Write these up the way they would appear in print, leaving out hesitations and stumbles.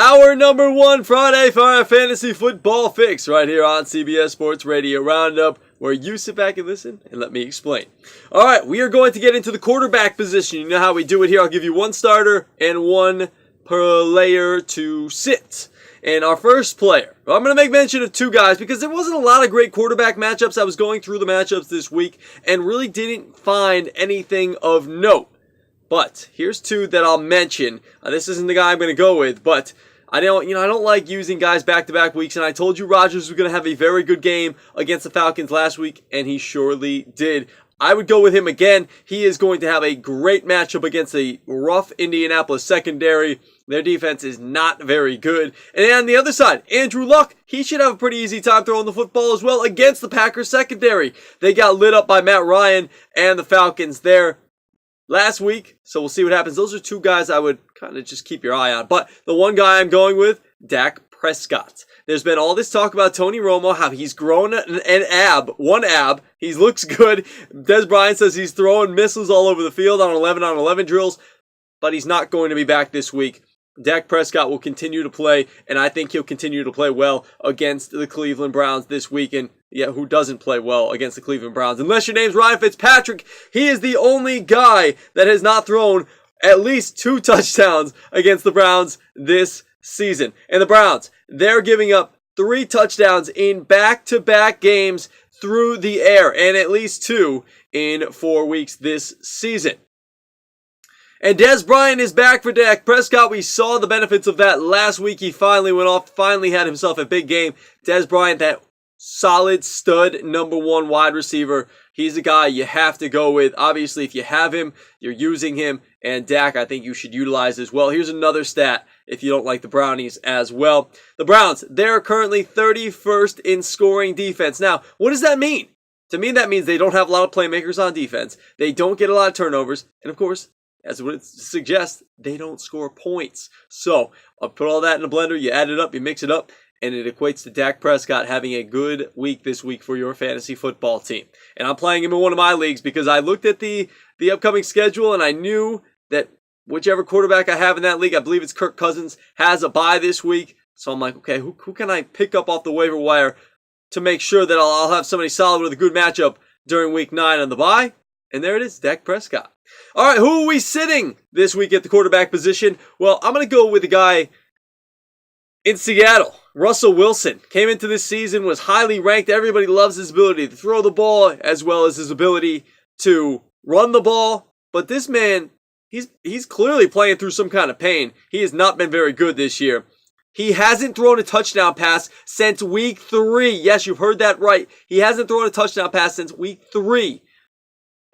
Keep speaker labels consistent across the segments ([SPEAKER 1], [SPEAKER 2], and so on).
[SPEAKER 1] Our number one Friday for our fantasy football fix right here on CBS Sports Radio Roundup, where you sit back and listen and let me explain. All right, we are going to get into the quarterback position. You know how we do it here. I'll give you one starter and one player to sit. And our first player, I'm going to make mention of two guys because there wasn't a lot of great quarterback matchups. I was going through the matchups this week and really didn't find anything of note. But here's two that I'll mention. This isn't the guy I'm going to go with, but I don't like using guys back-to-back weeks, and I told you Rodgers was going to have a very good game against the Falcons last week, and he surely did. I would go with him again. He is going to have a great matchup against a rough Indianapolis secondary. Their defense is not very good. And on the other side, Andrew Luck, he should have a pretty easy time throwing the football as well against the Packers secondary. They got lit up by Matt Ryan and the Falcons there last week, so we'll see what happens. Those are two guys I would kind of just keep your eye on. But the one guy I'm going with, Dak Prescott. There's been all this talk about Tony Romo, how he's grown one ab. He looks good. Des Bryant says he's throwing missiles all over the field on 11-on-11 drills, but he's not going to be back this week. Dak Prescott will continue to play, and I think he'll continue to play well against the Cleveland Browns this week. And yeah, who doesn't play well against the Cleveland Browns? Unless your name's Ryan Fitzpatrick, he is the only guy that has not thrown at least 2 touchdowns against the Browns this season. And the Browns, they're giving up 3 touchdowns in back-to-back games through the air, and at least 2 in 4 weeks this season. And Des Bryant is back for Dak Prescott. We saw the benefits of that last week. He finally went off, finally had himself a big game. Des Bryant, that solid stud number 1 wide receiver. He's a guy you have to go with. Obviously, if you have him, you're using him. And Dak, I think you should utilize as well. Here's another stat if you don't like the Brownies as well. The Browns, they're currently 31st in scoring defense. Now, what does that mean? To me, that means they don't have a lot of playmakers on defense. They don't get a lot of turnovers. And of course, as what it suggests, they don't score points. So, I'll put all that in a blender, you add it up, you mix it up, and it equates to Dak Prescott having a good week this week for your fantasy football team. And I'm playing him in one of my leagues because I looked at the upcoming schedule and I knew that whichever quarterback I have in that league, I believe it's Kirk Cousins, has a bye this week. So I'm like, okay, who can I pick up off the waiver wire to make sure that I'll have somebody solid with a good matchup during week 9 on the bye? And there it is, Dak Prescott. All right, who are we sitting this week at the quarterback position? Well, I'm going to go with the guy in Seattle. Russell Wilson came into this season, was highly ranked. Everybody loves his ability to throw the ball as well as his ability to run the ball. But this man, he's clearly playing through some kind of pain. He has not been very good this year. He hasn't thrown a touchdown pass since week 3. Yes, you've heard that right. He hasn't thrown a touchdown pass since week 3.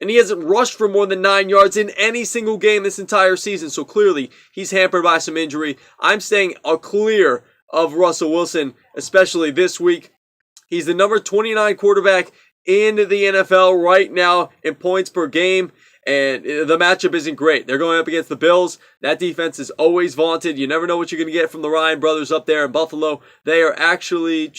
[SPEAKER 1] And he hasn't rushed for more than 9 yards in any single game this entire season. So clearly, he's hampered by some injury. I'm staying clear of Russell Wilson, especially this week. He's the number 29 quarterback in the NFL right now in points per game. And the matchup isn't great. They're going up against the Bills. That defense is always vaunted. You never know what you're going to get from the Ryan brothers up there in Buffalo. They're actually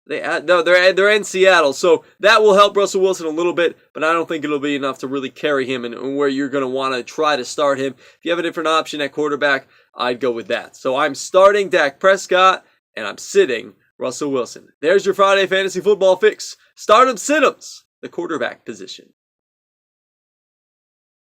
[SPEAKER 1] in Seattle, so that will help Russell Wilson a little bit, but I don't think it'll be enough to really carry him and where you're going to want to try to start him. If you have a different option at quarterback, I'd go with that. So I'm starting Dak Prescott, and I'm sitting Russell Wilson. There's your Friday Fantasy Football Fix. Start 'em, sit 'ems, the quarterback position.